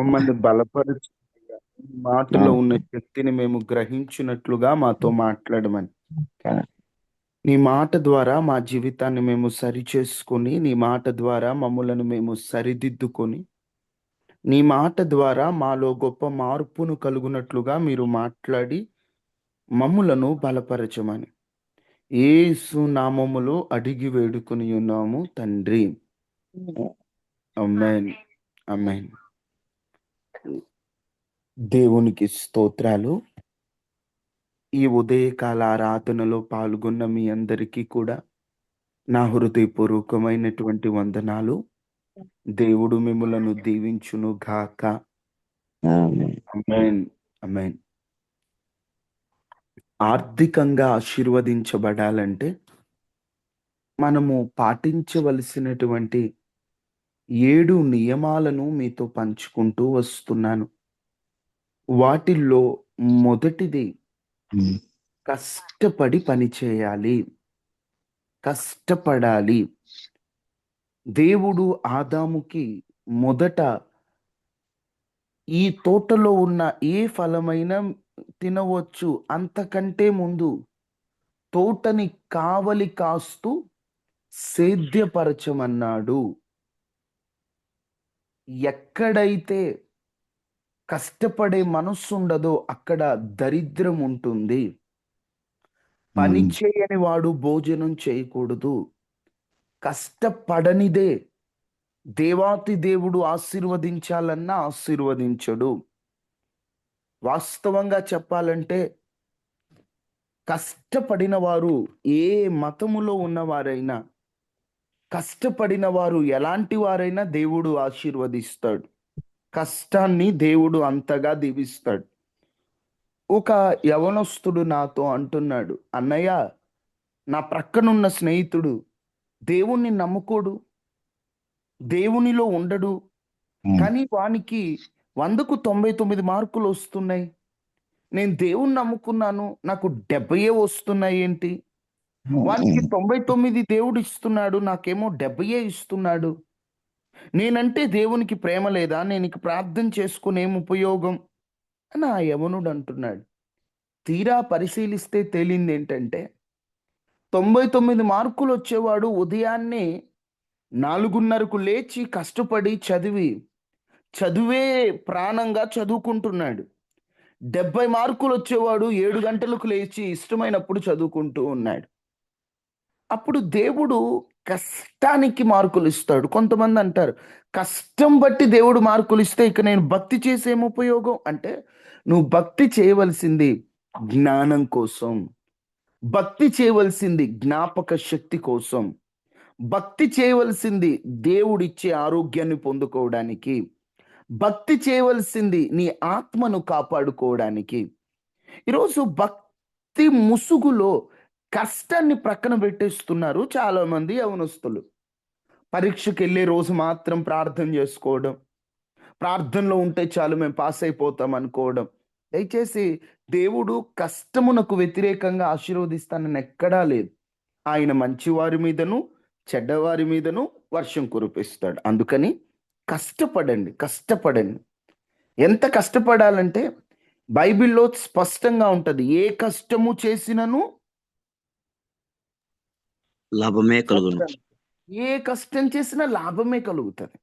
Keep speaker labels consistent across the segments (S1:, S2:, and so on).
S1: మమ్మల్ని బలపరచు. మీ మాటలో
S2: అవును.
S1: ఉన్న శక్తిని మేము గ్రహించినట్లుగా మాతో మాట్లాడమని.
S2: కరెక్ట్.
S1: నీ మాట ద్వారా మా జీవితాన్ని మేము సరిచేసుకొని, నీ మాట ద్వారా మమ్ములను మేము సరిదిద్దుకొని, నీ మాట ద్వారా మాలో గొప్ప మార్పును కలుగునట్లుగా మీరు మాట్లాడి మమ్ములను బలపరచమని యేసు నామములో అడిగి వేడుకొని ఉన్నాము తండ్రి. ఆమేన్. ఆమేన్. దేవునికి స్తోత్రాలు. ఈ ఉదయకాల ఆరాధనలో పాల్గొన్న మీ అందరికీ కూడా నా హృదయపూర్వకమైనటువంటి వందనాలు. దేవుడు మిమ్ములను దీవించును గాక.
S2: ఆమేన్.
S1: ఆమేన్. ఆమేన్. ఆర్థికంగా ఆశీర్వదించబడాలంటే మనము పాటించవలసినటువంటి 7 నియమాలను మీతో పంచుకుంటూ వస్తున్నాను. వాటిల్లో మొదటిది
S2: హ్మ్.
S1: కష్టపడి పని చేయాలి. కష్టపడాలి. దేవుడు ఆదాముకి మొదట ఈ తోటలో ఉన్న ఏ ఫలమైనా తినవచ్చు. అంతకంటే ముందు తోటని కావలి కాస్తూ సేద్యపరచమన్నాడు. ఎక్కడైతే కష్టపడే మనస్సుండదో అక్కడ దరిద్రం ఉంటుంది. పని
S2: హ్మ్.
S1: చేయని వాడు భోజనం చేయకూడదు. కష్టపడనిదే దేవాతి దేవుడు ఆశీర్వదించాలన్నా ఆశీర్వదించడు. వాస్తవంగా చెప్పాలంటే కష్టపడిన వారు ఏ మతములో ఉన్నవారైనా, కష్టపడిన వారు ఎలాంటి వారైనా దేవుడు ఆశీర్వదిస్తాడు. కష్టాన్ని దేవుడు అంతగా దీవిస్తాడు. ఒక యవనస్తుడు నాతో అంటున్నాడు, "అన్నయ్య, నా ప్రక్కనున్న స్నేహితుడు దేవుణ్ణి నమ్ముకోడు, దేవునిలో ఉండడు.
S2: హ్మ్.
S1: కానీ వానికి 100కు 99 మార్కులు వస్తున్నాయి. నేను దేవుణ్ణి నమ్ముకున్నాను. నాకు 70 వస్తున్నాయేంటి? వానికి
S2: హ్మ్.
S1: 99 దేవుడు ఇస్తున్నాడు. నాకేమో 70 ఇస్తున్నాడు. నేనంటే దేవునికి ప్రేమ లేదా? నేనిక ప్రార్థన చేసుకొని ఏం ఉపయోగం?" అని ఆ యవనుడు అంటున్నాడు. తీరా పరిశీలిస్తే తేలిందేంటంటే 99 మార్కులొచ్చేవాడు ఉదయాన్నే 4:30కు లేచి కష్టపడి చదువే ప్రాణంగా చదువుకుంటున్నాడు. 70 మార్కులొచ్చేవాడు 7 గంటలకు లేచి ఇష్టమైనప్పుడు చదువుకుంటూ ఉన్నాడు. అప్పుడు దేవుడు కష్టానికి మార్కులిస్తాడు. కొంతమందంటారు, కష్టం బట్టి దేవుడు మార్కులిస్తే ఇక నేను భక్తి చేసి ఏం ఉపయోగం? అంటే నువ్వు భక్తి చేయవలసింది జ్ఞానం కోసం. భక్తి చేయవలసింది జ్ఞాపక శక్తి కోసం. భక్తి చేయవలసింది దేవుడిచ్చే ఆరోగ్యాన్ని పొందుకోవడానికి. భక్తి చేయవలసింది నీ ఆత్మను కాపాడుకోవడానికి. ఈరోజు భక్తి ముసుగులో కష్టాన్ని ప్రక్కన పెట్టేస్తున్నారు చాలామంది యవనస్తులు. పరీక్షకెళ్ళే రోజు మాత్రం ప్రార్థన చేసుకోవడం. ప్రార్థనలో ఉంటే చాలు మేము పాస్ అయిపోతాం అనుకోవడం. దయచేసి దేవుడు కష్టమునకు వ్యతిరేకంగా ఆశీర్వదిస్తానని ఎక్కడా లేదు. ఆయన మంచివారి మీదను, చెడ్డవారి మీదను వర్షం కురిపిస్తాడు. అందుకని కష్టపడండి. కష్టపడండి. ఎంత కష్టపడాలంటే బైబిల్‌లో స్పష్టంగా ఉంటది. ఏ కష్టము చేసినను
S2: లాభమే కలుగును.
S1: చదవండి. ఏ కష్టం చేసినా లాభమే కలుగుతది.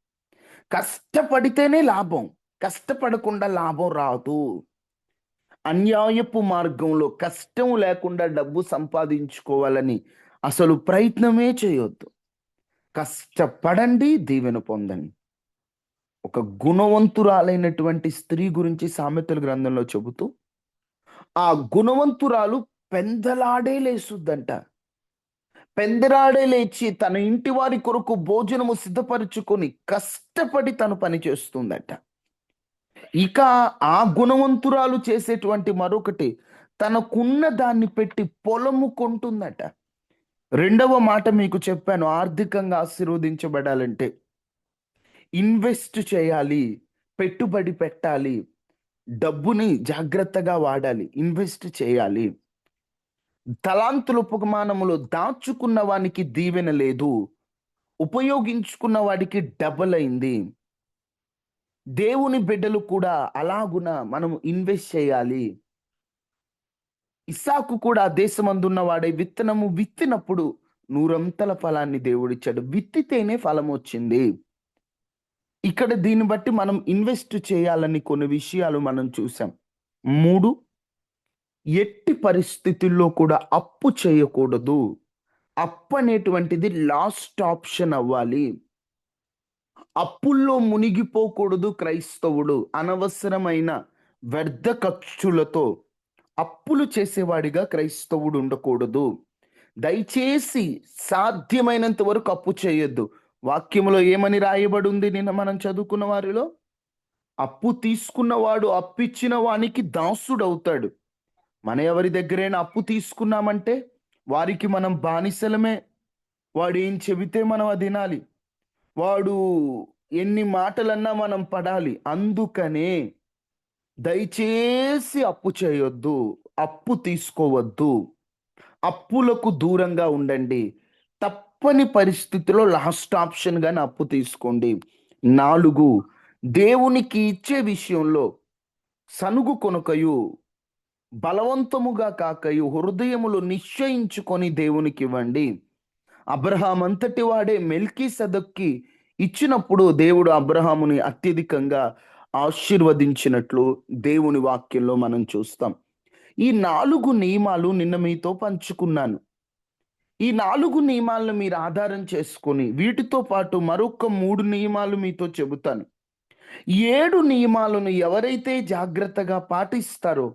S1: కష్టపడితేనే లాభం. కష్టపడకుండా లాభం రాదు. అన్యాయపు మార్గంలో కష్టం లేకుండా డబ్బు సంపాదించుకోవాలని అసలు ప్రయత్నమే చేయొద్దు. కష్టపడండి, దీవెన పొందండి. ఒక గుణవంతురాలైనటువంటి స్త్రీ గురించి సామెతల గ్రంథంలో చెబుతూ, ఆ గుణవంతురాలు పెందలాడే లేసుద్దంట. పెందలాడే లేచి తన ఇంటి వారి కొరకు భోజనము సిద్ధపరుచుకొని కష్టపడి తను పని చేస్తుందట. ఇక ఆ గుణవంతురాలు చేసేటువంటి మరొకటి తనకున్న దాన్ని పెట్టి పొలము కొంటుందట. రెండవ మాట మీకు చెప్పాను. ఆర్థికంగా ఆశీర్వదించబడాలంటే ఇన్వెస్ట్ చేయాలి. పెట్టుబడి పెట్టాలి. డబ్బుని జాగ్రత్తగా వాడాలి. ఇన్వెస్ట్ చేయాలి. తలాంతుల ఉపమానములో దాచుకున్న వానికి దీవెన లేదు. ఉపయోగించుకున్న వాడికి డబల్ అయింది. దేవుని బిడ్డలు కూడా అలాగున మనం ఇన్వెస్ట్ చేయాలి. ఇస్సాకు కూడా దేశమందున్న వాడే విత్తనము విత్తినప్పుడు నూరంతల ఫలాన్ని దేవుడిచ్చాడు. విత్తితేనే ఫలం వచ్చింది. ఇక్కడ దీన్ని బట్టి మనం ఇన్వెస్ట్ చేయాలని కొన్ని విషయాలు మనం చూసాం. 3, ఎట్టి పరిస్థితుల్లో కూడా అప్పు చేయకూడదు. అప్పు అనేటువంటిది లాస్ట్ ఆప్షన్ అవ్వాలి. అప్పుల్లో మునిగిపోకూడదు క్రైస్తవుడు. అనవసరమైన వ్యర్థ ఖర్చులతో అప్పులు చేసేవాడిగా క్రైస్తవుడు ఉండకూడదు. దయచేసి సాధ్యమైనంత వరకు అప్పు చేయొద్దు. వాక్యములో ఏమని రాయబడి ఉంది నిన్న మనం చదువుకున్న వారిలో? అప్పు తీసుకున్నవాడు అప్పిచ్చిన వానికి దాసుడవుతాడు. మన ఎవరి దగ్గరైనా అప్పు తీసుకున్నామంటే వారికి మనం బానిసలమే. వాడు ఏం చెబితే మనం అది వినాలి. వాడు ఎన్ని మాటలన్నా మనం పడాలి. అందుకనే దయచేసి అప్పు చేయొద్దు, అప్పు తీసుకోవద్దు, అప్పులకు దూరంగా ఉండండి. తప్పని పరిస్థితిలో లాస్ట్ ఆప్షన్గానే అప్పు తీసుకోండి. 4, దేవునికి ఇచ్చే విషయంలో సనుగు కొనకయు బలవంతముగా కాకయు హృదయములో నిశ్చయించుకొని దేవునికి ఇవ్వండి. అబ్రహాం అంతటి వాడే మెల్కీసెదెకుకి ఇచ్చినప్పుడు దేవుడు అబ్రహాముని అత్యధికంగా ఆశీర్వదించినట్లు దేవుని వాక్యంలో మనం చూస్తాం. ఈ 4 నియమాలు నిన్న మీతో పంచుకున్నాను. ఈ 4 నియమాలను మీరు ఆధారం చేసుకొని వీటితో పాటు మరొక 3 నియమాలు మీతో చెబుతాను. 7 నియమాలను ఎవరైతే జాగ్రత్తగా పాటిస్తారో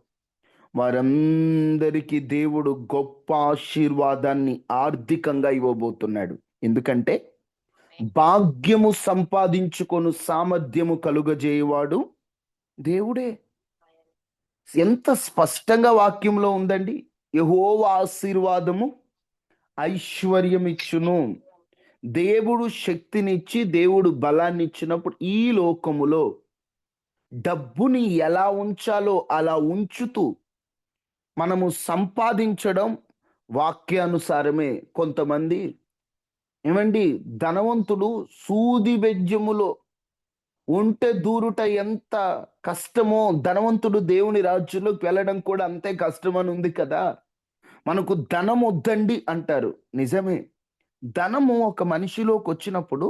S1: వారందరికీ దేవుడు గొప్ప ఆశీర్వాదాన్ని ఆర్థికంగా ఇవ్వబోతున్నాడు. ఎందుకంటే భాగ్యము సంపాదించుకొను సామర్థ్యము కలుగజేయవాడు దేవుడే. ఎంత స్పష్టంగా వాక్యంలో ఉందండి. యెహోవా ఆశీర్వాదము ఐశ్వర్యం ఇచ్చును. దేవుడు శక్తినిచ్చి దేవుడు బలాన్ని ఇచ్చినప్పుడు ఈ లోకములో డబ్బుని ఎలా ఉంచాలో అలా ఉంచుతూ మనము సంపాదించడం వాక్యానుసారమే. కొంతమంది ఏమండి, ధనవంతుడు సూది బెజ్జములో ఉంటే దూరుట ఎంత కష్టమో ధనవంతుడు దేవుని రాజ్యంలోకి వెళ్ళడం కూడా అంతే కష్టమని ఉంది కదా. మనకు ధనం వద్దండి అంటారు. నిజమే, ధనము ఒక మనిషిలోకి వచ్చినప్పుడు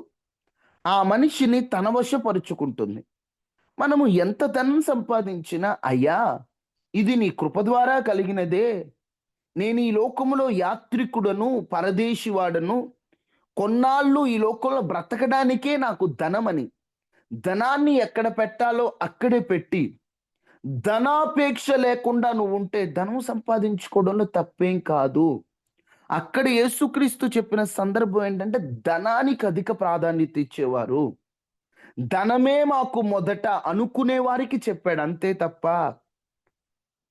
S1: ఆ మనిషిని తన వశపరుచుకుంటుంది. మనము ఎంత ధనం సంపాదించినా అయ్యా ఇది నీ కృప ద్వారా కలిగినదే, నేను ఈ లోకములో యాత్రికుడను, పరదేశివాడను, కొన్నాళ్ళు ఈ లోకంలో బ్రతకడానికే నాకు ధనమని ధనాన్ని ఎక్కడ పెట్టాలో అక్కడే పెట్టి ధనాపేక్ష లేకుండా నువ్వు ఉంటే ధనం సంపాదించుకోవడంలో తప్పేం కాదు. అక్కడ యేసుక్రీస్తు చెప్పిన సందర్భం ఏంటంటే ధనానికి అధిక ప్రాధాన్యత ఇచ్చేవారు. ధనమే మాకు మొదట అనుకునే వారికి చెప్పాడు, అంతే తప్ప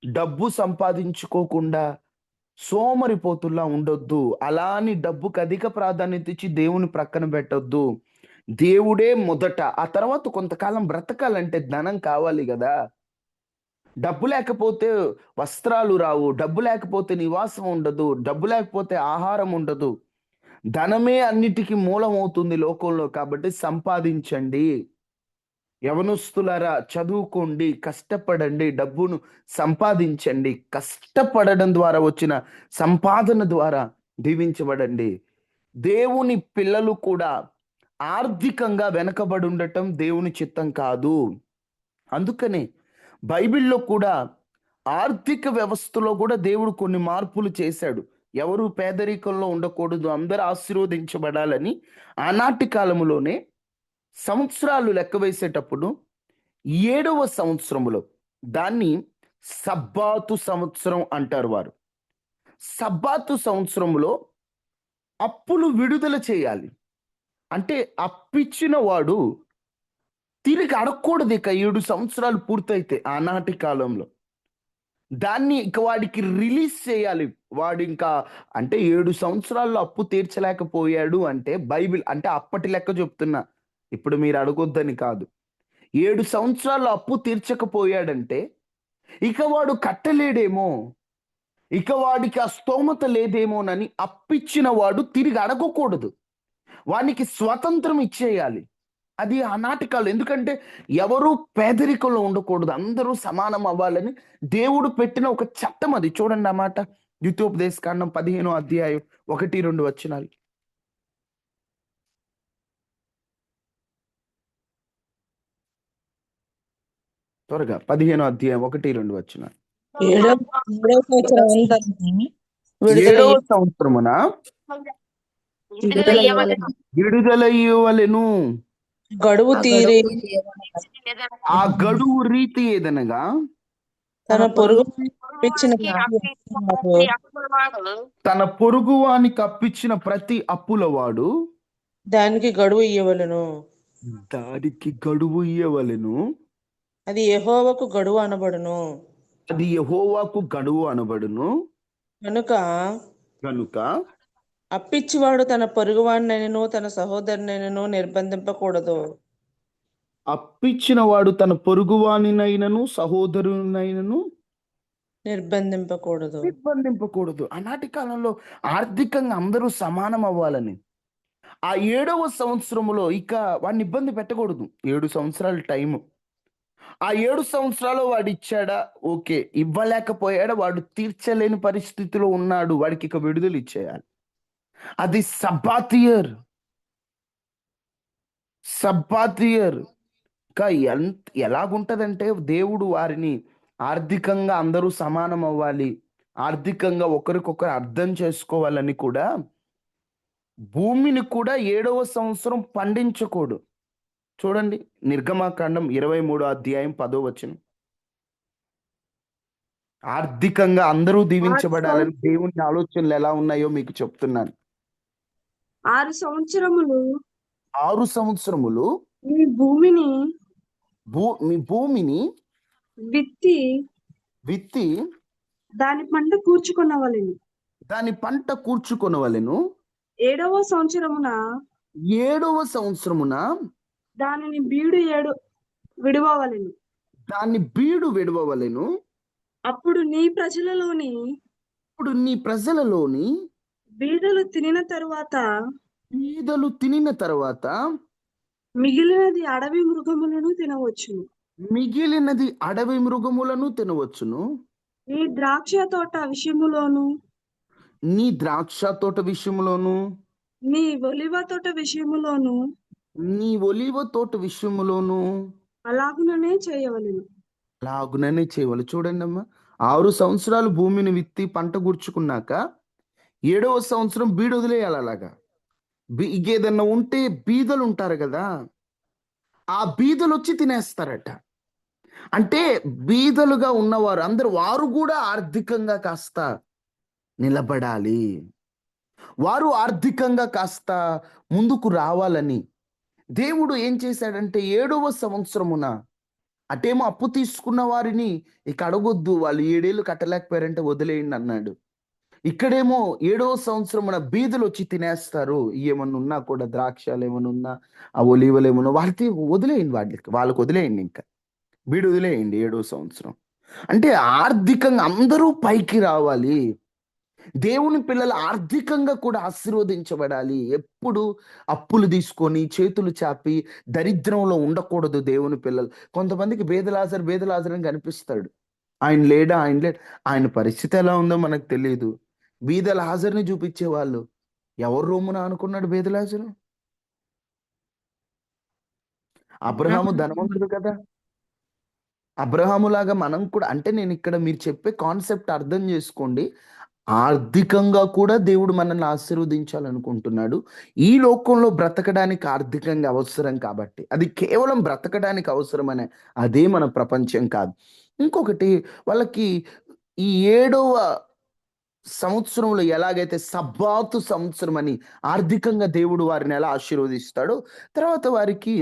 S1: డబ్బు సంపాదించుకోకుండా సోమరిపోతుల్లా ఉండొద్దు. అలా అని డబ్బుకు అధిక ప్రాధాన్యత ఇచ్చి దేవుని ప్రక్కన పెట్టొద్దు. దేవుడే మొదట, ఆ తర్వాత కొంతకాలం బ్రతకాలంటే ధనం కావాలి కదా. డబ్బు లేకపోతే వస్త్రాలు రావు, డబ్బు లేకపోతే నివాసం ఉండదు, డబ్బు లేకపోతే ఆహారం ఉండదు. ధనమే అన్నిటికీ మూలం అవుతుంది లోకంలో. కాబట్టి సంపాదించండి. యవనస్తులారా చదువుకోండి, కష్టపడండి, డబ్బును సంపాదించండి. కష్టపడడం ద్వారా వచ్చిన సంపాదన ద్వారా దీవించబడండి. దేవుని పిల్లలు కూడా ఆర్థికంగా వెనకబడి ఉండటం దేవుని చిత్తం కాదు. అందుకనే బైబిల్లో కూడా ఆర్థిక వ్యవస్థలో కూడా దేవుడు కొన్ని మార్పులు చేశాడు. ఎవరు పేదరికంలో ఉండకూడదు, అందరూ ఆశీర్వదించబడాలని ఆనాటి కాలంలోనే సంవత్సరాలు లెక్క వేసేటప్పుడు 7వ సంవత్సరములో దాన్ని సబ్బాతు సంవత్సరం అంటారు వారు. సబ్బాతు సంవత్సరంలో అప్పులు విడుదల చేయాలి. అంటే అప్పిచ్చిన వాడు తిరిగి అడగకూడదు. ఇక 7 సంవత్సరాలు పూర్తయితే ఆనాటి కాలంలో దాన్ని ఇక వాడికి రిలీజ్ చేయాలి. వాడు ఇంకా అంటే 7 సంవత్సరాల్లో అప్పు తీర్చలేకపోయాడు అంటే బైబిల్ అంటే అప్పటి లెక్క చెప్తున్నా, ఇప్పుడు మీరు అడగొద్దని కాదు. 7 సంవత్సరాల్లో అప్పు తీర్చకపోయాడంటే ఇక వాడు కట్టలేడేమో, ఇక వాడికి ఆ స్తోమత లేదేమోనని అప్పిచ్చిన వాడు తిరిగి అడగకూడదు. వానికి స్వతంత్రం ఇచ్చేయాలి. అది ఆనాటి కాలం. ఎందుకంటే ఎవరు పేదరికంలో ఉండకూడదు, అందరూ సమానం అవ్వాలని దేవుడు పెట్టిన ఒక చట్టం అది. చూడండి ఆ మాట, ద్వితీయోపదేశ కాండం 15వ అధ్యాయం 1-2 వచనాలు. త్వరగా 15వ అధ్యాయం 1-2 వచనాలు.
S3: ఏడవ ఏడవ సంవత్సరం అంతా విడుదల
S1: 7వ సంవత్సరమున
S3: విడుదల ఇవ్వవలెను.
S1: విడుదల ఇవ్వవలెను.
S3: గడువు తీరి
S1: ఆ గడువు రీతి ఏదనగా
S3: తన పొరుగు ఇచ్చిన
S1: తన పొరుగువానికి అప్పించిన ప్రతి అప్పులవాడు
S3: దానికి గడువు ఇవ్వవలెను.
S1: దానికి గడువు ఇయ్యవలెను.
S3: అది యెహోవాకు గడువు అనబడును.
S1: అది యెహోవాకు గడువు అనబడును.
S3: కనుక
S1: కనుక
S3: అప్పిచ్చివాడు తన పొరుగువాడినైనను తన సహోదరునైనను నిర్బంధింపకూడదు.
S1: అప్పిచ్చిన వాడు తన పొరుగువానినైనను సహోదరునైనను
S3: నిర్బంధింపకూడదు.
S1: నిర్బంధింపకూడదు. ఆనాటి కాలంలో ఆర్థికంగా అందరూ సమానం అవ్వాలని. ఆ 7వ సంవత్సరములో ఇక వాడిని ఇబ్బంది పెట్టకూడదు. 7 సంవత్సరాల టైము. ఆ 7 సంవత్సరాలు వాడు ఇచ్చాడా, ఓకే. ఇవ్వలేకపోయాడా, వాడు తీర్చలేని పరిస్థితిలో ఉన్నాడు, వాడికి ఇక విడుదల ఇచ్చేయాలి. అది సబ్బాత్ ఇయర్. ఇంకా ఎలాగుంటదంటే దేవుడు వారిని ఆర్థికంగా అందరూ సమానం అవ్వాలి, ఆర్థికంగా ఒకరికొకరు అర్థం చేసుకోవాలని కూడా భూమిని కూడా 7వ సంవత్సరం పండించకూడదు. చూడండి, నిర్గమాకాండం 23వ అధ్యాయం 10వ వచనం. ఆర్థికంగా అందరూ దీవించబడాలని దేవుని ఆలోచనలు ఎలా ఉన్నాయో మీకు చెప్తున్నాను.
S4: 6 సంవత్సరములు
S1: 6 సంవత్సరములు
S4: మీ భూమిని
S1: మీ భూమిని
S4: విత్తి
S1: విత్తి
S4: దాని పంట కూర్చుకొనవలెను.
S1: దాని పంట కూర్చుకొనవలెను.
S4: 7వ సంవత్సరమున
S1: 7వ సంవత్సరమున
S4: దానిని బీడు విడువవలెను.
S1: దాన్ని బీడు విడవవలెను.
S4: అప్పుడు నీ
S1: ప్రజలలోని
S4: బీదలు తినిన తరువాత మిగిలినది అడవి మృగములను తినవచ్చును. నీ ద్రాక్ష తోట విషయములోను నీ ఒలివ తోట విషయములోను అలాగుననే చేయవలెను.
S1: చూడండి అమ్మా, 6 సంవత్సరాలు భూమిని విత్తి పంట కూర్చుకున్నాక 7వ సంవత్సరం బీడు వదిలేయాలి. అలాగా ఇంకేదన్నా ఉంటే బీదలు ఉంటారు కదా, ఆ బీదలు వచ్చి తినేస్తారట. అంటే బీదలుగా ఉన్నవారు అందరూ వారు కూడా ఆర్థికంగా కాస్త నిలబడాలి, వారు ఆర్థికంగా కాస్త ముందుకు రావాలని దేవుడు ఏం చేశాడంటే 7వ సంవత్సరమున అటేమో అప్పు తీసుకున్న వారిని ఇక అడగొద్దు, వాళ్ళు 7 ఏళ్ళు కట్టలేకపోయారంటే వదిలేయండి అన్నాడు. ఇక్కడేమో 7వ సంవత్సరమున బీదలు వచ్చి తినేస్తారు, ఏమన్నా ఉన్నా కూడా, ద్రాక్షలు ఏమన్నా ఉన్నా, ఆ ఒలీవలు ఏమన్నా, వాళ్ళకి వదిలేయండి, వాళ్ళకి వదిలేయండి, ఇంకా బీడు వదిలేయండి 7వ సంవత్సరం. అంటే ఆర్థికంగా అందరూ పైకి రావాలి, దేవుని పిల్లలు ఆర్థికంగా కూడా ఆశీర్వదించబడాలి. ఎప్పుడు అప్పులు తీసుకొని చేతులు చాపి దరిద్రంలో ఉండకూడదు దేవుని పిల్లలు. కొంతమందికి బేదలాజర్ అని కనిపిస్తాడు, ఆయన లేడా, ఆయన పరిస్థితి ఎలా ఉందో మనకు తెలియదు. బీద లాజర్ని చూపించేవాళ్ళు ఎవరు రొమ్మున అనుకున్నాడు బేదలాజరు? అబ్రహాము ధనవంతుడు కదా. అబ్రహాములాగా మనం కూడా, అంటే నేను ఇక్కడ మీరు చెప్పే కాన్సెప్ట్ అర్థం చేసుకోండి. ఆర్థికంగా కూడా దేవుడు మనల్ని ఆశీర్వదించాలనుకుంటున్నాడు. ఈ లోకంలో బ్రతకడానికి ఆర్థికంగా అవసరం కాబట్టి, అది కేవలం బ్రతకడానికి అవసరమనే, అదే మన ప్రపంచం కాదు. ఇంకొకటి, వాళ్ళకి ఈ 7వ సంవత్సరంలో ఎలాగైతే సబ్బాతు సంవత్సరం అని ఆర్థికంగా దేవుడు వారిని ఎలా ఆశీర్వదిస్తాడో, తర్వాత వారికి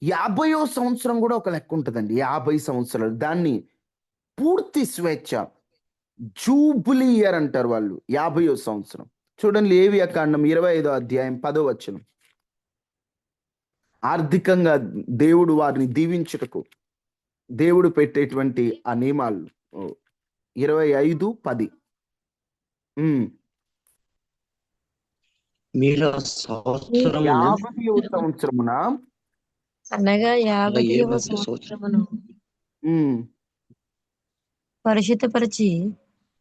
S1: 50వ సంవత్సరం కూడా ఒక లెక్క ఉంటుందండి. 50 సంవత్సరాలు, దాన్ని పూర్తి స్వేచ్ఛ, జూబిలీ ఇయర్ అంటారు వాళ్ళు. 50వ సంవత్సరం చూడండి, లేవియాకాండం 25వ అధ్యాయం 10వ వచనం. ఆర్థికంగా దేవుడు వారిని దీవించుటకు దేవుడు పెట్టేటువంటి ఆ నియమాలు 25:10.
S2: మీలో సంవత్సరమును
S1: 50వ సంవత్సరమున
S5: అనగా
S2: అనగా
S5: 50వ
S2: 50వ
S5: సంవత్సరమును
S1: ఉమ్,
S5: పరిశుద్ధపరిచి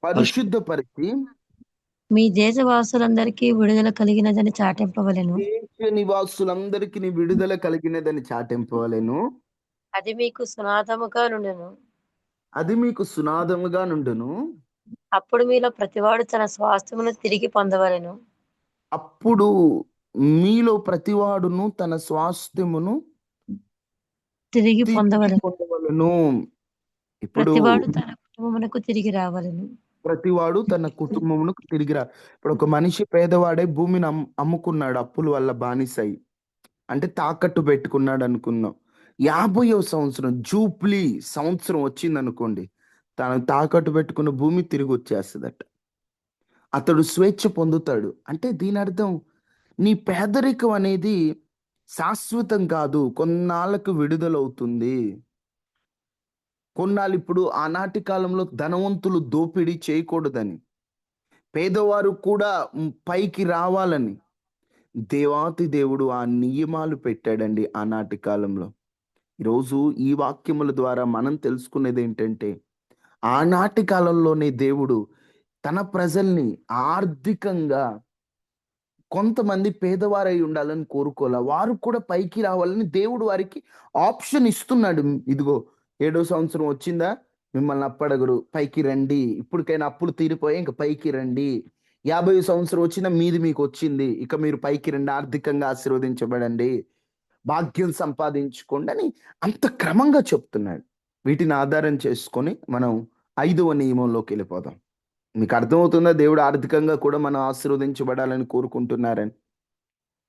S1: పరిశుద్ధపరిచి
S5: మీ దేశవాసులందరికీ విడుదల కలిగినదని చాటింపవలెను.
S1: దేశ నివాసులందరికీ నీ విడుదల కలిగినదని చాటింపవలెను.
S5: అది మీకు సునాదముగా నుండెను.
S1: అది మీకు సునాదముగా నుండును.
S5: అప్పుడు మీలో ప్రతివాడు తన స్వాస్థ్యమును తిరిగి పొందవలెను.
S1: అప్పుడు మీలో ప్రతివాడును తన స్వాస్థ్యమును
S5: తిరిగి
S1: తిరిగి
S5: పొందవలెను.
S1: పొందవలెను. ఇప్పుడు
S5: ప్రతివాడు తన కుటుంబమునకు తిరిగి రావలెను.
S1: ప్రతివాడు తన కుటుంబమునకు తిరిగి రా. ఇప్పుడు ఒక మనిషి పేదవాడే భూమిని అమ్ముకున్నాడు అప్పుల వల్ల బానిసై, అంటే తాకట్టు పెట్టుకున్నాడు అనుకుందాం. 50వ సంవత్సరం జూబ్లీ సంవత్సరం వచ్చింది అనుకోండి, తను తాకట్టు పెట్టుకున్న భూమి తిరిగి వచ్చేస్తుందట. అతడు స్వేచ్ఛ పొందుతాడు. అంటే దీని అర్థం నీ పేదరికం అనేది శాశ్వతం కాదు, కొన్నాళ్ళకు విడుదలవుతుంది. కొన్నాళ్ళు ఇప్పుడు ఆనాటి కాలంలో ధనవంతులు దోపిడీ చేయకూడదని, పేదవారు కూడా పైకి రావాలని దేవాతి దేవుడు ఆ నియమాలు పెట్టాడండి ఆనాటి కాలంలో. ఈరోజు ఈ వాక్యముల ద్వారా మనం తెలుసుకునేది ఏంటంటే, ఆనాటి కాలంలోనే దేవుడు తన ప్రజల్ని ఆర్థికంగా, కొంతమంది పేదవారై ఉండాలని కోరుకోలే, వారు కూడా పైకి రావాలని దేవుడు వారికి ఆప్షన్ ఇస్తున్నాడు. ఇదిగో 7వ సంవత్సరం వచ్చిందా, మిమ్మల్ని అప్పడగరు, పైకి రండి, ఇప్పటికైనా అప్పులు తీరిపోయి ఇంక పైకి రండి. 50వ సంవత్సరం వచ్చినా మీది మీకు వచ్చింది, ఇక మీరు పైకి రండి, ఆర్థికంగా ఆశీర్వదించబడండి, భాగ్యం సంపాదించుకోండి అని అంత క్రమంగా చెప్తున్నాడు. వీటిని ఆధారం చేసుకొని మనం 5వ నియమంలోకి వెళ్ళిపోదాం. మీకు అర్థమవుతుందా దేవుడు ఆర్థికంగా కూడా మనం ఆశీర్వదించబడాలని కోరుకుంటున్నారని?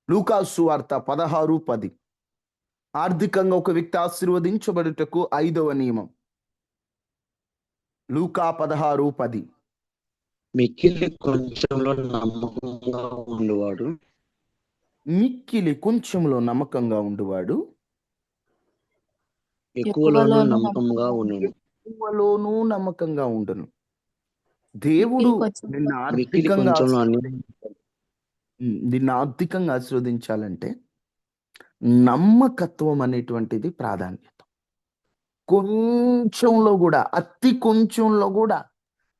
S1: లూకాసు సువార్త 16:10. ఆర్థికంగా ఒక వ్యక్తి ఆశీర్వదించబడుటకు 5వ నియమం. లూకా 16:10.
S2: మిక్కిలి కొంచెంలో నమ్మకంగా ఉండేవాడు
S1: మిక్కిలి కొంచెంలో నమ్మకంగా ఉండువాడు
S2: ఎక్కువలోనూ నమ్మకంగా ఉండను.
S1: ఎక్కువలోనూ నమ్మకంగా ఉండును. దేవుడు నిన్ను
S2: మిక్కిలి
S1: ఆర్థికంగా
S2: కొంచెంలో
S1: నిన్ను ఆర్థికంగా ఆశీర్వదించాలంటే నమ్మకత్వం అనేటువంటిది ప్రాధాన్యత. కొంచెంలో కూడా, అతి కొంచెంలో కూడా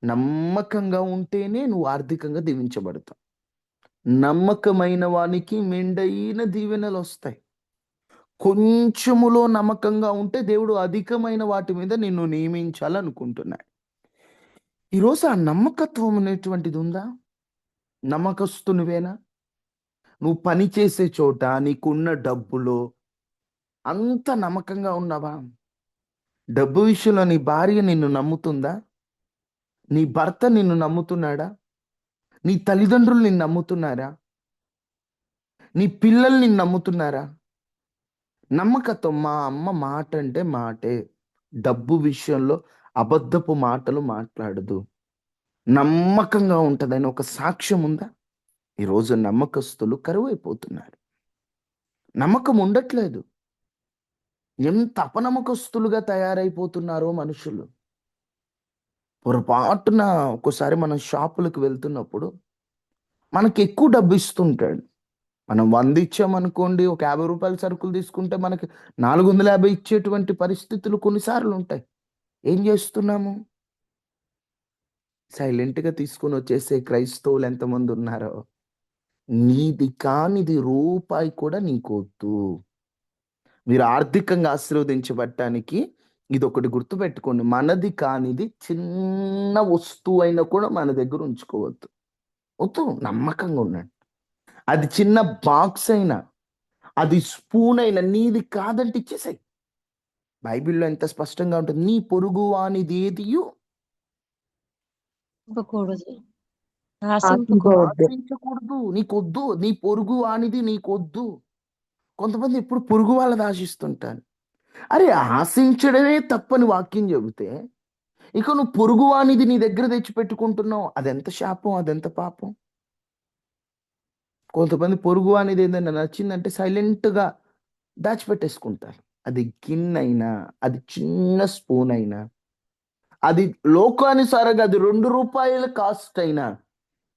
S1: నమ్మకంగా ఉంటేనే నువ్వు ఆర్థికంగా దీవించబడతావు. నమ్మకమైన వానికి మెండైన దీవెనలు వస్తాయి. కొంచెములో నమ్మకంగా ఉంటే దేవుడు అధికమైన వాటి మీద నిన్ను నియమించాలనుకుంటున్నాడు. ఈరోజు ఆ నమ్మకత్వం అనేటువంటిది ఉందా? నమ్మకస్తునివేనా? నువ్వు పని చేసే చోట నీకున్న డబ్బులో అంత నమ్మకంగా ఉన్నావా? డబ్బు విషయంలో నీ భార్య నిన్ను నమ్ముతుందా? నీ భర్త నిన్ను నమ్ముతున్నాడా? నీ తల్లిదండ్రులు నిన్ను నమ్ముతున్నారా? నీ పిల్లలు నిన్ను నమ్ముతున్నారా? నమ్మకత్వం. మా అమ్మ మాట అంటే మాటే, డబ్బు విషయంలో అబద్ధపు మాటలు మాట్లాడదు, నమ్మకంగా ఉంటుందని ఒక సాక్ష్యం ఉందా? ఈరోజు నమ్మకస్తులు కరువైపోతున్నారు. నమ్మకం ఉండట్లేదు. ఎంత అపనమ్మకస్తులుగా తయారైపోతున్నారో మనుషులు. పొరపాటున ఒక్కోసారి మనం షాపులకు వెళ్తున్నప్పుడు మనకి ఎక్కువ డబ్బు ఇస్తుంటాడు. మనం 100 ఇచ్చామనుకోండి, ఒక 50 రూపాయల సరుకులు తీసుకుంటే మనకి 450 ఇచ్చేటువంటి పరిస్థితులు కొన్నిసార్లు ఉంటాయి. ఏం చేస్తున్నాము? సైలెంట్గా తీసుకొని వచ్చేసే క్రైస్తవులు ఎంతమంది ఉన్నారో. నీది కానిది రూపాయి కూడా నీకొద్దు. మీరు ఆర్థికంగా ఆశీర్వదించబడటానికి ఇది ఒకటి గుర్తుపెట్టుకోండి, మనది కానిది చిన్న వస్తువు అయినా కూడా మన దగ్గర ఉంచుకోవద్దు. వద్దు, నమ్మకంగా ఉండండి. అది చిన్న బాక్స్ అయినా, అది స్పూన్ అయినా నీది కాదంటే ఇచ్చేసాయి. బైబిల్లో ఎంత స్పష్టంగా ఉంటుంది, నీ పొరుగు వానిది ఏదియు ఆశించకూడదు, నీకొద్దు. నీ పొరుగు వానిది నీకొద్దు. కొంతమంది ఎప్పుడు పొరుగు వాళ్ళది ఆశిస్తుంటారు. అరే, ఆశించడమే తప్పని వాక్యం చెబితే ఇక నువ్వు పొరుగు వానిది నీ దగ్గర తెచ్చిపెట్టుకుంటున్నావు, అదెంత శాపం, అదెంత పాపం. కొంతమంది పొరుగు అనేది ఏదైనా నచ్చిందంటే సైలెంట్గా దాచిపెట్టేసుకుంటారు. అది గిన్నె అయినా, అది చిన్న స్పూన్ అయినా, అది లోకానుసారంగా అది 2 రూపాయల కాస్ట్ అయినా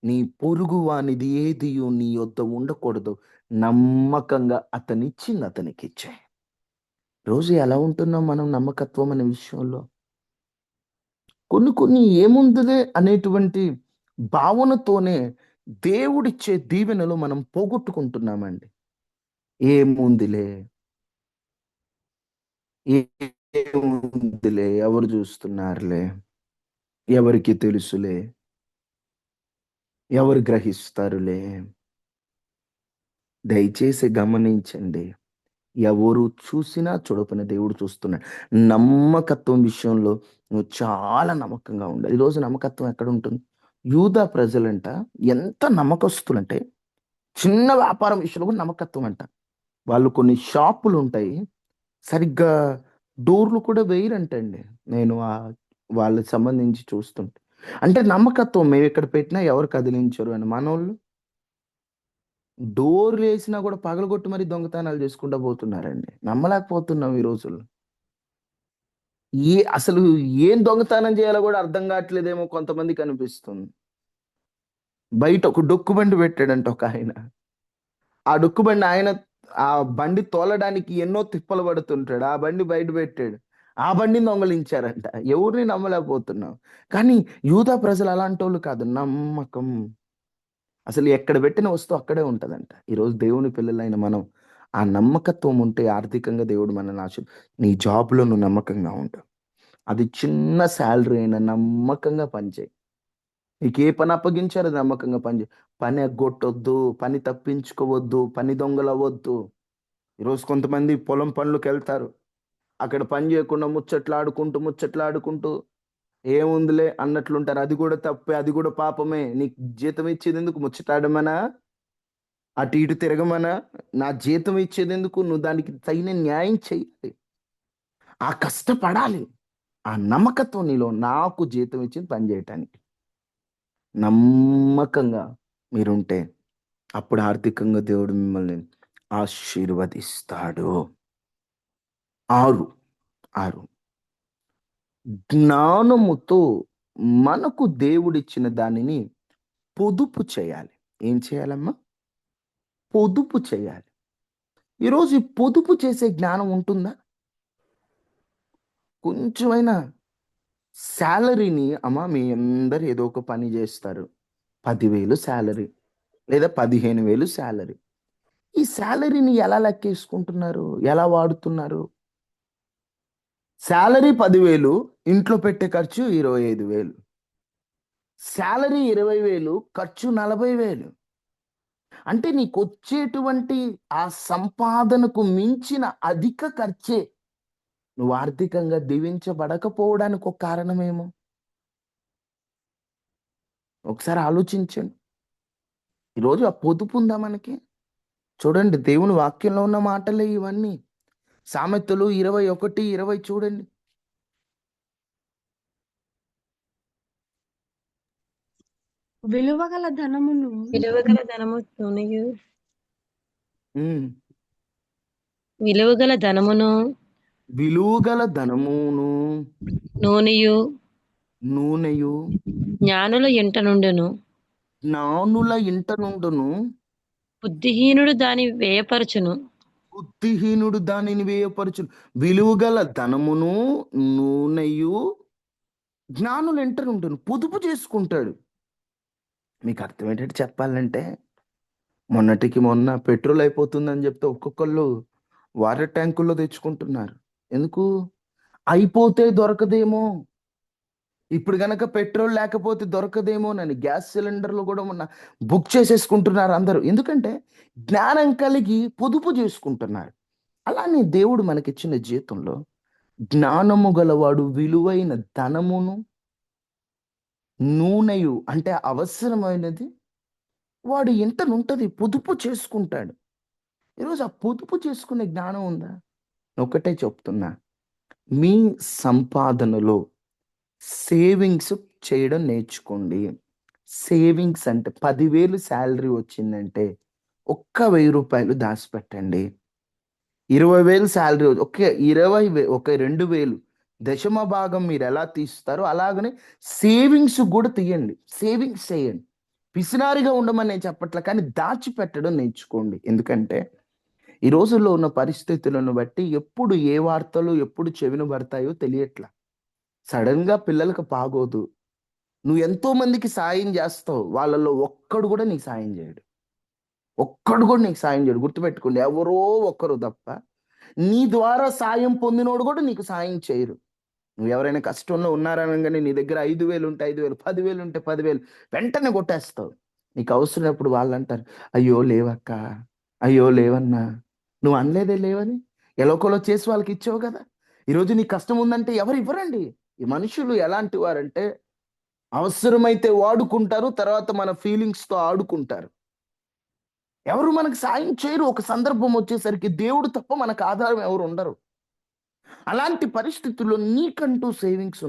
S1: నీ పొరుగు వానిది ఏదియు నీ యొద్ద ఉండకూడదు, నమ్మకంగా అతనిచ్చింది అతనికి ఇచ్చే. రోజు ఎలా ఉంటున్నాం మనం నమ్మకత్వం అనే విషయంలో? కొన్ని ఏముందిలే అనేటువంటి భావనతోనే దేవుడిచ్చే దీవెనలు మనం పోగొట్టుకుంటున్నామండి. ఏముందిలే, ఏముందిలే, ఎవరు చూస్తున్నారులే, ఎవరికి తెలుసులే, ఎవరు గ్రహిస్తారులే. దయచేసి గమనించండి, ఎవరు చూసినా చూడకపోయినా దేవుడు చూస్తున్నాడు. నమ్మకత్వం విషయంలో నువ్వు చాలా నమ్మకంగా ఉండాలి. ఈరోజు నమ్మకత్వం ఎక్కడ ఉంటుంది? యూదా ప్రజలంట ఎంత నమ్మకస్తులంటే, చిన్న వ్యాపారం విషయంలో కూడా నమ్మకత్వం అంట. వాళ్ళు కొన్ని షాపులు ఉంటాయి, సరిగ్గా డోర్లు కూడా వేయరంటండి. నేను వాళ్ళకి సంబంధించి చూస్తుంటే, అంటే నమ్మకత్వం. మేము ఇక్కడ పెట్టినా ఎవరు కదిలించరు అని. మనోళ్ళు డోర్లు వేసినా కూడా పగలగొట్టి మరి దొంగతనాలు చేసుకుంటూ పోతున్నారండి. నమ్మలేకపోతున్నాం ఈ రోజుల్లో. అసలు ఏం దొంగతనం చేయాలో కూడా అర్థం కావట్లేదేమో కొంతమందికి అనిపిస్తుంది. బయట ఒక డొక్కు బండి పెట్టాడంట ఒక ఆయన. ఆ డొక్కు బండి ఆయన ఆ బండి తోలడానికి ఎన్నో తిప్పలు పడుతుంటాడు. ఆ బండి బయట పెట్టాడు, ఆ బండిని దొంగలించారంట. ఎవరిని నమ్మలేకపోతున్నాం. కానీ యూదా ప్రజలు అలాంటి వాళ్ళు కాదు. నమ్మకం. అసలు ఎక్కడ పెట్టిన వస్తువు అక్కడే ఉంటదంట. ఈరోజు దేవుని పిల్లలైన మనం ఆ నమ్మకత్వం ఉంటే ఆర్థికంగా దేవుడు మనల్ని నీ జాబ్లో నువ్వు నమ్మకంగా ఉంటావు. అది చిన్న శాలరీ అయినా నమ్మకంగా పనిచేయి. నీకు ఏ పని అప్పగించారో నమ్మకంగా పనిచేయి. పని ఎగ్గొట్టొద్దు, పని తప్పించుకోవద్దు, పని దొంగలవద్దు. ఈరోజు కొంతమంది పొలం పనులకు వెళ్తారు, అక్కడ పని చేయకుండా ముచ్చట్లాడుకుంటూ ఏముందిలే అన్నట్లుంటారు. అది కూడా తప్పే, అది కూడా పాపమే. నీకు జీతం ఇచ్చేది ఎందుకు? ముచ్చటాడమనా, అటు ఇటు తిరగమనా? నా జీతం ఇచ్చేది ఎందుకు? నువ్వు దానికి తగిన న్యాయం చెయ్యాలి, ఆ కష్టపడాలి. ఆ నమ్మకత్వం నీలో, నాకు జీతం ఇచ్చింది పని చేయటానికి. నమ్మకంగా మీరుంటే అప్పుడు ఆర్థికంగా దేవుడు మిమ్మల్ని ఆశీర్వదిస్తాడు. 6 జ్ఞానముతో మనకు దేవుడిచ్చిన దానిని పొదుపు చేయాలి. ఏం చేయాలమ్మా? పొదుపు చేయాలి. ఈరోజు ఈ పొదుపు చేసే జ్ఞానం ఉంటుందా? కొంచెమైనా శాలరీని, అమ్మా మీ అందరు ఏదో ఒక పని చేస్తారు, 10,000 శాలరీ లేదా 15,000 శాలరీ. ఈ శాలరీని ఎలా లెక్కేసుకుంటున్నారు, ఎలా వాడుతున్నారు? శాలరీ 10,000, ఇంట్లో పెట్టే ఖర్చు 25,000. శాలరీ 20,000, ఖర్చు 40,000. అంటే నీకు వచ్చేటువంటి ఆ సంపాదనకు మించిన అధిక ఖర్చే నువ్వు ఆర్థికంగా దీవించబడకపోవడానికి ఒక కారణమేమో ఒకసారి ఆలోచించండి. ఈరోజు ఆ పొదుపు ఉందా మనకి? చూడండి, దేవుని వాక్యంలో ఉన్న మాటలే ఇవన్నీ. సామెతలు 21:20 చూడండి.
S4: విలువగల ధనమును
S5: విలువగల ధనము నూనెయు
S1: ఉమ్.
S5: విలువగల ధనమును
S1: విలువగల ధనమును
S5: నూనెయు
S1: నూనెయు
S5: జ్ఞానుల ఇంట నుండును,
S1: జ్ఞానుల ఇంట నుండును,
S5: బుద్ధిహీనుడు దాని వ్యయపరచును.
S1: బుద్ధిహీనుడు దానిని వేయపరచును. విలువగల ధనమును నూనెయు జ్ఞానుల ఇంట నుండును. పొదుపు చేసుకుంటాడు. మీకు అర్థం ఏంటంటే చెప్పాలంటే, మొన్నటికి మొన్న పెట్రోల్ అయిపోతుందని చెప్తే ఒక్కొక్కళ్ళు వాటర్ ట్యాంకుల్లో తెచ్చుకుంటున్నారు. ఎందుకు? అయిపోతే దొరకదేమో, ఇప్పుడు గనక పెట్రోల్ లేకపోతే దొరకదేమోనని గ్యాస్ సిలిండర్లు కూడా మొన్న బుక్ చేసేసుకుంటున్నారు అందరూ. ఎందుకంటే జ్ఞానం కలిగి పొదుపు చేసుకుంటున్నారు. అలానే దేవుడు మనకిచ్చిన జీతంలో జ్ఞానము గలవాడు విలువైన ధనమును నూనెయు, అంటే అవసరమైనది వాడు ఎంతనుంటది పొదుపు చేసుకుంటాడు. ఈరోజు ఆ పొదుపు చేసుకునే జ్ఞానం ఉందా? ఒకటే చెప్తున్నా, మీ సంపాదనలో సేవింగ్స్ చేయడం నేర్చుకోండి. సేవింగ్స్ అంటే 10,000 శాలరీ వచ్చిందంటే ఒక్క 1,000 రూపాయలు దాచిపెట్టండి. 20,000 శాలరీ ఒక 2,000 దశమ భాగం మీరు ఎలా తీస్తారో అలాగనే సేవింగ్స్ కూడా తీయండి. సేవింగ్స్ చేయండి. పిసినారిగా ఉండమని నేను చెప్పట్లే, కానీ దాచిపెట్టడం నేర్చుకోండి. ఎందుకంటే ఈ రోజుల్లో ఉన్న పరిస్థితులను బట్టి ఎప్పుడు ఏ వార్తలు ఎప్పుడు చెవిన పడతాయో తెలియట్లా. సడన్ గా పిల్లలకు బాగోదు, నువ్వు ఎంతో మందికి సాయం చేస్తావు, వాళ్ళలో ఒక్కడు కూడా నీకు సాయం చేయడు. ఒక్కడు కూడా నీకు సాయం చేయడు. గుర్తుపెట్టుకోండి, ఎవరో ఒక్కరు తప్ప నీ ద్వారా సాయం పొందినోడు కూడా నీకు సాయం చేయరు. నువ్వు ఎవరైనా కష్టంలో ఉన్నారనగానే నీ దగ్గర 5,000 ఉంటే 5,000, 10,000 ఉంటే 10,000 వెంటనే కొట్టేస్తావు. నీకు అవసరమైనప్పుడు వాళ్ళు అంటారు, అయ్యో లేవక్క, అయ్యో లేవన్నా. నువ్వు అనలేదే లేవని, ఎలోకలో చేసి వాళ్ళకి ఇచ్చావు కదా. ఈరోజు నీ కష్టం ఉందంటే ఎవరు ఇవ్వరండి. ఈ మనుషులు ఎలాంటి వారంటే అవసరమైతే వాడుకుంటారు, తర్వాత మన ఫీలింగ్స్తో ఆడుకుంటారు. ఎవరు మనకు సాయం చేయరు. ఒక సందర్భం వచ్చేసరికి దేవుడు తప్ప మనకు ఆధారం ఎవరు ఉండరు. అలాంటి పరిస్థితుల్లో నీకంటూ సేవింగ్స్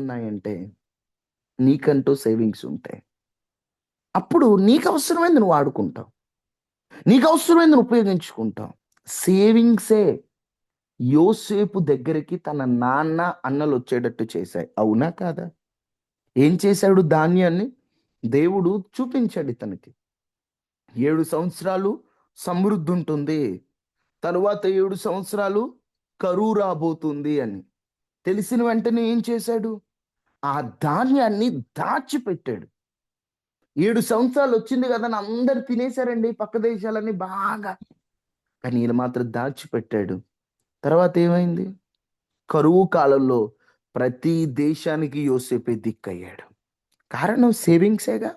S1: ఉంటాయి. అప్పుడు నీకు అవసరమైంది నువ్వు వాడుకుంటావు, నీకు అవసరమైంది నువ్వు ఉపయోగించుకుంటావు. సేవింగ్సే యోసేపు దగ్గరికి తన నాన్న అన్నలు వచ్చేటట్టు చేశాయి. అవునా కాదా? ఏం చేశాడు? ధాన్యాన్ని దేవుడు చూపించాడు ఇతనికి. 7 సంవత్సరాలు సమృద్ధి ఉంటుంది, తరువాత 7 సంవత్సరాలు కరువు రాబోతుంది అని తెలిసిన వెంటనే ఏం చేశాడు? ఆ ధాన్యాన్ని దాచిపెట్టాడు. 7 సంవత్సరాలు వచ్చింది కదా అని అందరు తినేశారండి పక్క దేశాలన్నీ బాగా, కానీ ఈయన మాత్రం దాచిపెట్టాడు. తర్వాత ఏమైంది? కరువు కాలంలో ప్రతి దేశానికి యోసేపే దిక్కయ్యాడు. కారణం సేవింగ్సేగా.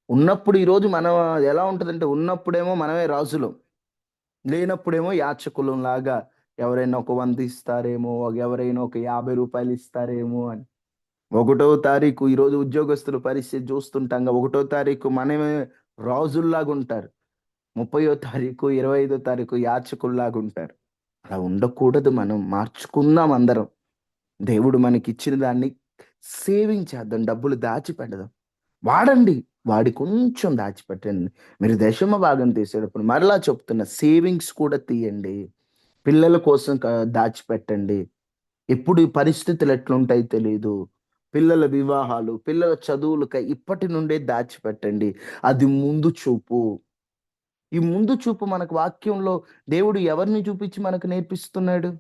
S1: ఉన్నప్పుడు ఈరోజు మనం ఎలా ఉంటుందంటే, ఉన్నప్పుడేమో మనమే రాజులం, లేనప్పుడేమో యాచకులం లాగా ఎవరైనా ఒక 100 ఇస్తారేమో, ఎవరైనా ఒక 50 రూపాయలు ఇస్తారేమో అని. 1వ తారీఖు ఈరోజు ఉద్యోగస్తుల పరిస్థితి చూస్తుంటాం. 1వ తారీఖు మనమే రాజుల్లాగా ఉంటారు, 30వ తారీఖు 25వ తారీఖు యాచకుల్లాగా ఉంటారు. అలా ఉండకూడదు. మనం మార్చుకుందాం అందరం. దేవుడు మనకి ఇచ్చిన దాన్ని సేవింగ్ చేద్దాం, డబ్బులు దాచిపెడదాం. వాడండి, వాడి కొంచెం దాచిపెట్టండి. మీరు దశమ భాగం తీసేటప్పుడు మరలా చెప్తున్న సేవింగ్స్ కూడా తీయండి. పిల్లల కోసం దాచిపెట్టండి. ఎప్పుడు ఈ పరిస్థితులు ఎట్లుంటాయో తెలియదు. పిల్లల వివాహాలు, పిల్లల చదువులకై ఇప్పటి నుండే దాచిపెట్టండి. అది ముందు చూపు. ఈ ముందు చూపు మనకు వాక్యంలో దేవుడు ఎవరిని చూపించి మనకు నేర్పిస్తున్నాడు?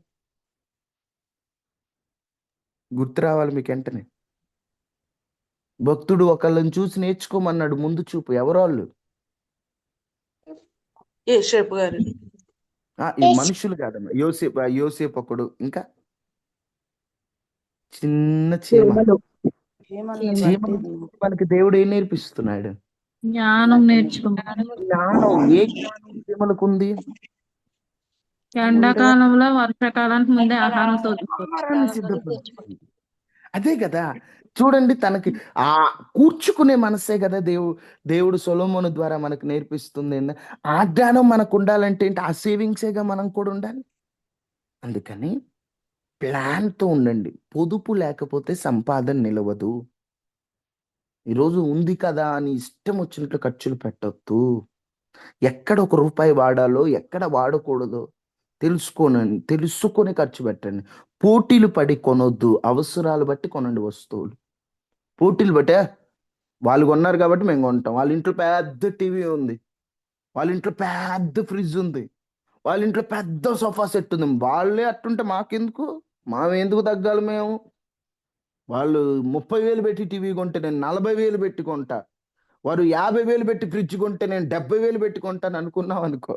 S1: గుర్తు రావాలి మీకు వెంటనే. భక్తుడు ఒకళ్ళని చూసి నేర్చుకోమన్నాడు. ముందు చూపు. ఎవరోళ్ళు?
S3: యేషేపు గారు.
S1: ఈ మనుషులు కాదమ్మా. యోసేపు ఒకడు, ఇంకా చిన్న చీమ. మనకి దేవుడు ఏం నేర్పిస్తున్నాడు?
S6: జ్ఞానం నేర్చుకున్నాను.
S1: జ్ఞానం. ఏ జ్ఞానం చీమలకు ఉంది?
S6: ఎండాకాలంలో వర్షాకాలానికి ముందే ఆహారం
S1: ఆహారాన్ని సిద్ధపరుస్తుంది. అదే కదా. చూడండి, తనకి ఆ కూర్చుకునే మనసే కదా దేవుడు సొలొమోను ద్వారా మనకు నేర్పిస్తుంది. ఆ జ్ఞానం మనకు ఉండాలంటే ఏంటి? ఆ సేవింగ్సేగా మనం కూడా ఉండాలి. అందుకని ప్లాన్తో ఉండండి. పొదుపు లేకపోతే సంపాదన నిలవదు. ఈరోజు ఉంది కదా అని ఇష్టం వచ్చినట్లు ఖర్చులు పెట్టొద్దు. ఎక్కడ ఒక రూపాయి వాడాలో, ఎక్కడ వాడకూడదో తెలుసుకొని ఖర్చు పెట్టండి. పోటీలు పడి కొనొద్దు. అవసరాలు బట్టి కొనండి వస్తువులు. పోటీలు బట్టే వాళ్ళు కొన్నారు కాబట్టి మేము కొంటాం. వాళ్ళ ఇంట్లో పెద్ద టీవీ ఉంది, వాళ్ళ ఇంట్లో పెద్ద ఫ్రిడ్జ్ ఉంది, వాళ్ళ ఇంట్లో పెద్ద సోఫా సెట్ ఉంది. వాళ్ళే అట్టుంటే మాకెందుకు? ఎందుకు తగ్గాలి మేము? వాళ్ళు 30,000 పెట్టి టీవీ కొంటే నేను 40,000 పెట్టి కొంటా, వారు 50,000 పెట్టి ఫ్రిడ్జ్ కొంటే నేను 70,000 పెట్టి కొంటాను అనుకున్నాం అనుకో,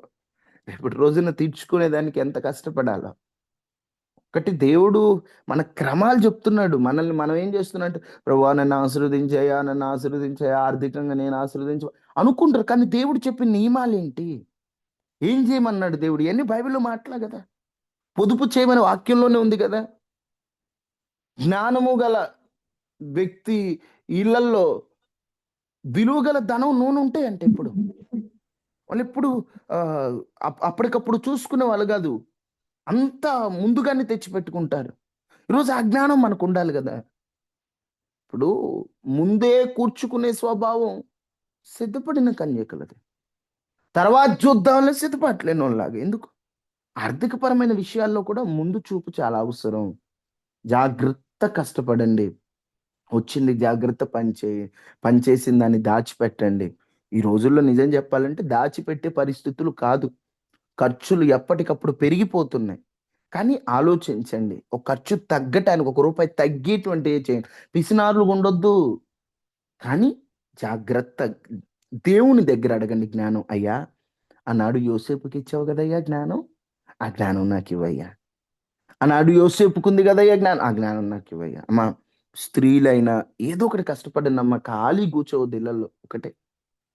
S1: రేపటి రోజున తీర్చుకునేదానికి ఎంత కష్టపడాలో. ఒకటి దేవుడు మన క్రమాలు చెప్తున్నాడు. మనల్ని మనం ఏం చేస్తున్నట్టు, ప్రభువా నన్ను ఆశీర్వదించాయా, ఆర్థికంగా నేను అనుకుంటారు. కానీ దేవుడు చెప్పిన నియమాలు ఏంటి? ఏం చేయమన్నాడు దేవుడు? ఇవన్నీ బైబిల్లో మాటలా కదా. పొదుపు చేయమని వాక్యంలోనే ఉంది కదా. జ్ఞానము గల వ్యక్తి ఇళ్లల్లో విలువ గల ధనం, నూనె ఉంటాయి అంటే ఎప్పుడు వాళ్ళు ఎప్పుడు అప్పటికప్పుడు చూసుకునే వాళ్ళు కాదు, అంతా ముందుగానే తెచ్చిపెట్టుకుంటారు. ఈరోజు ఆ జ్ఞానం మనకు ఉండాలి కదా. ఇప్పుడు ముందే కూర్చుకునే స్వభావం సిద్ధపడిన కన్యకలది. తర్వాత చూద్దాంలో సిద్ధపడలేని వాళ్ళలాగా. ఎందుకు? ఆర్థికపరమైన విషయాల్లో కూడా ముందు చూపు చాలా అవసరం. జాగ్రత్త కష్టపడండి. వచ్చింది జాగ్రత్త పనిచేసిన దాన్ని దాచిపెట్టండి. ఈ రోజుల్లో నిజం చెప్పాలంటే దాచిపెట్టే పరిస్థితులు కాదు. ఖర్చులు ఎప్పటికప్పుడు పెరిగిపోతున్నాయి. కానీ ఆలోచించండి. ఒక ఖర్చు తగ్గటానికి ఒక రూపాయి తగ్గేటువంటివి చేయండి. పిసినారులుగా ఉండొద్దు. కానీ జాగ్రత్త దేవుని దగ్గర అడగండి జ్ఞానం. అయ్యా ఆనాడు యోసేపుకి ఇచ్చావు కదయ్యా జ్ఞానం, ఆ జ్ఞానం నాకు ఇవ్వయ్యా. ఆనాడు యోసేపుకుంది కదయ్యా జ్ఞానం, ఆ జ్ఞానం నాకు ఇవ్వయ్యా. అమ్మా స్త్రీలైనా ఏదో ఒకటి కష్టపడండి అమ్మా, ఖాళీ కూర్చోవద్దు ఇళ్ళల్లో. ఒకటే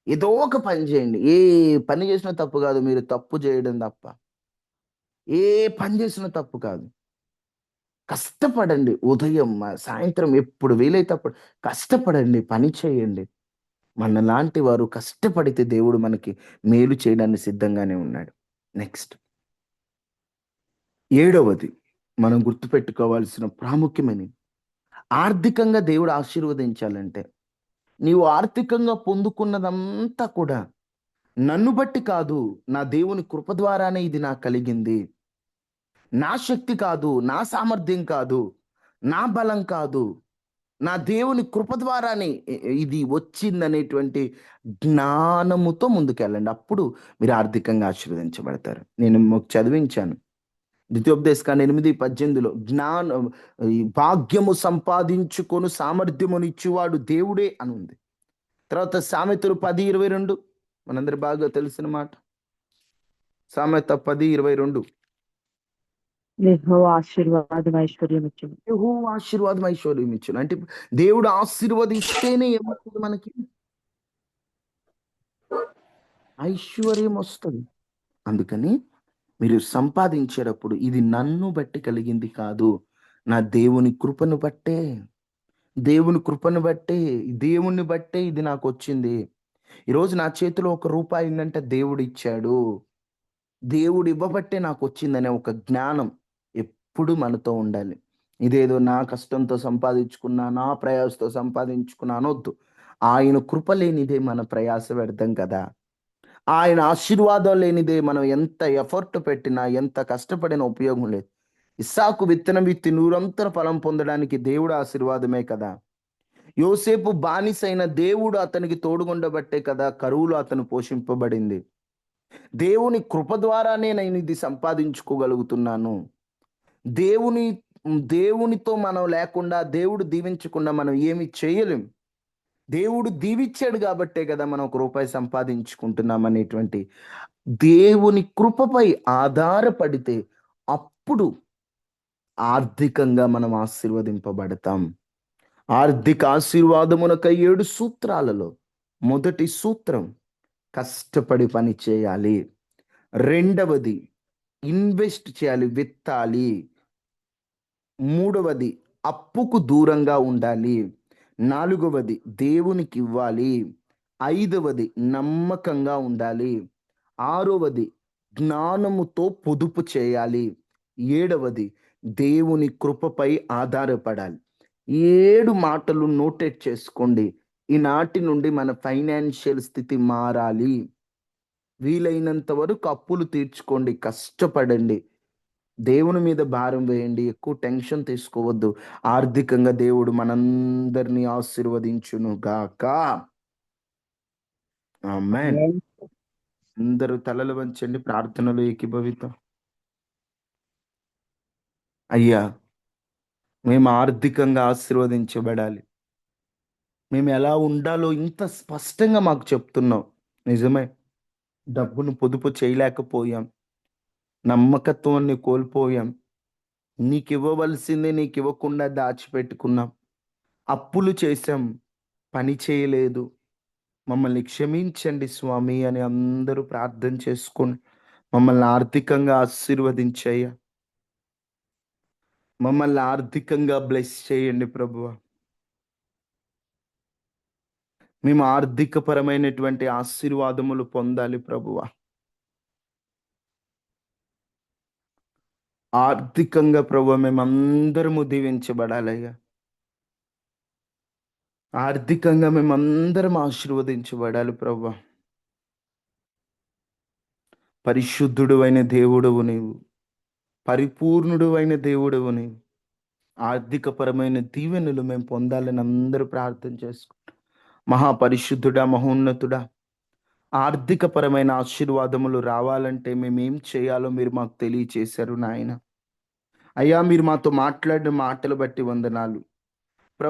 S1: ఏదో ఒక పని చేయండి. ఏ పని చేసినా తప్పు కాదు, మీరు తప్పు చేయడం తప్ప. ఏ పని చేసినా తప్పు కాదు. కష్టపడండి. ఉదయం సాయంత్రం ఎప్పుడు వీలైతే అప్పుడు కష్టపడండి, పని చేయండి. మనలాంటి వారు కష్టపడితే దేవుడు మనకి మేలు చేయడానికి సిద్ధంగానే ఉన్నాడు. నెక్స్ట్ 7వది మనం గుర్తుపెట్టుకోవాల్సిన ప్రాముఖ్యమని, ఆర్థికంగా దేవుడు ఆశీర్వదించాలంటే నీవు ఆర్థికంగా పొందుకున్నదంతా కూడా నన్ను బట్టి కాదు, నా దేవుని కృప ద్వారానే ఇది నాకు కలిగింది. నా శక్తి కాదు, నా సామర్థ్యం కాదు, నా బలం కాదు, నా దేవుని కృప ద్వారానే ఇది వచ్చిందనేటువంటి జ్ఞానముతో ముందుకెళ్ళండి. అప్పుడు మీరు ఆర్థికంగా ఆశీర్వదించబడతారు. నేను చదివించాను ద్వితీయోపదేశకాండం 8:18 ఈ భాగ్యము సంపాదించుకొని సామర్థ్యమునిచ్చువాడు దేవుడే అని ఉంది. తర్వాత సామెతలు 10:22 మనందరి బాగా తెలిసిన మాట. సామెత 10:22
S7: యెహోవా ఆశీర్వాదం ఐశ్వర్యం ఇచ్చును.
S1: యెహోవా ఆశీర్వాదం ఐశ్వర్యం ఇచ్చును. అంటే దేవుడు ఆశీర్వదిస్తేనే ఏమవుతుంది, మనకి ఐశ్వర్యం వస్తుంది. అందుకని మీరు సంపాదించేటప్పుడు ఇది నన్ను బట్టి కలిగింది కాదు, నా దేవుని కృపను బట్టే, దేవుని కృపను బట్టే, దేవుణ్ణి బట్టే ఇది నాకు వచ్చింది. ఈరోజు నా చేతిలో ₹1 ఉందంటే దేవుడు ఇచ్చాడు, దేవుడు ఇవ్వబట్టే నాకు వచ్చిందనే ఒక జ్ఞానం ఎప్పుడు మనతో ఉండాలి. ఇదేదో నా కష్టంతో సంపాదించుకున్నా, నా ప్రయాసతో సంపాదించుకున్నా అనొద్దు. ఆయన కృప లేనిదే మన ప్రయాస వ్యర్థం కదా. ఆయన ఆశీర్వాదం లేనిదే మనం ఎంత ఎఫర్ట్ పెట్టినా, ఎంత కష్టపడినా ఉపయోగం లేదు. ఇస్సాకు విత్తనం విత్తి నూరంతర ఫలం పొందడానికి దేవుడు ఆశీర్వాదమే కదా. యోసేపు బానిసైన దేవుడు అతనికి తోడుగుండబట్టే కదా కరువులో అతను పోషింపబడింది. దేవుని కృప ద్వారానే నేను ఇది సంపాదించుకోగలుగుతున్నాను. దేవునితో మనం లేకుండా, దేవుడు దీవించకుండా మనం ఏమి చేయలేం. దేవుడు దీవిచ్చాడు కాబట్టే కదా మనం ₹1 సంపాదించుకుంటున్నాం అనేటువంటి దేవుని కృపపై ఆధారపడితే అప్పుడు ఆర్థికంగా మనం ఆశీర్వదింపబడతాం. ఆర్థిక ఆశీర్వాదమునకై 7 సూత్రాలలో మొదటి సూత్రం కష్టపడి పని చేయాలి. రెండవది ఇన్వెస్ట్ చేయాలి, విత్తాలి. మూడవది అప్పుకు దూరంగా ఉండాలి. నాలుగవది దేవునికి ఇవ్వాలి. ఐదవది నమ్మకంగా ఉండాలి. ఆరవది జ్ఞానముతో పొదుపు చేయాలి. ఏడవది దేవుని కృపపై ఆధారపడాలి. 7 మాటలు నోటెట్ చేసుకోండి. ఈనాటి నుండి మన ఫైనాన్షియల్ స్థితి మారాలి. వీలైనంత వరకు అప్పులు తీర్చుకోండి, కష్టపడండి, దేవుని మీద భారం వేయండి, ఎక్కువ టెన్షన్ తీసుకోవద్దు. ఆర్థికంగా దేవుడు మనందరినీ ఆశీర్వదించును గాక. ఆమేన్. అందరూ తలలు వంచండి, ప్రార్థనలు ఏకీభవితం. అయ్యా, మేము ఆర్థికంగా ఆశీర్వదించబడాలి. మేము ఎలా ఉండాలో ఇంత స్పష్టంగా మాకు చెప్తున్నావు. నిజమే, డబ్బును పొదుపు చేయలేకపోయాం, నమ్మకత్వాన్ని కోల్పోయాం, నీకు ఇవ్వవలసిందే నీకు ఇవ్వకుండా దాచిపెట్టుకున్నాం, అప్పులు చేశాం, పని చేయలేదు, మమ్మల్ని క్షమించండి స్వామి అని అందరూ ప్రార్థన చేసుకొని మమ్మల్ని ఆర్థికంగా ఆశీర్వదించయ్యా. మమ్మల్ని ఆర్థికంగా బ్లెస్ చేయండి ప్రభువా. మేము ఆర్థికపరమైనటువంటి ఆశీర్వాదములు పొందాలి ప్రభువా. ఆర్థికంగా ప్రభువా మేమందరము దీవించబడాలయ్యా. ఆర్థికంగా మేమందరం ఆశీర్వదించబడాలి ప్రభువా. పరిశుద్ధుడు అయిన దేవుడవు నీవు, పరిపూర్ణుడు అయిన దేవుడవు నీవు. ఆర్థికపరమైన దీవెనలు మేము పొందాలని అందరూ ప్రార్థన చేసుకుంటాం. మహాపరిశుద్ధుడా, మహోన్నతుడా, ఆర్థికపరమైన ఆశీర్వాదములు రావాలంటే మేమేం చేయాలో మీరు మాకు తెలియచేశారు నాయన. అయ్యా, మీరు మాతో మాట్లాడిన మాటలు బట్టి వందనాలు.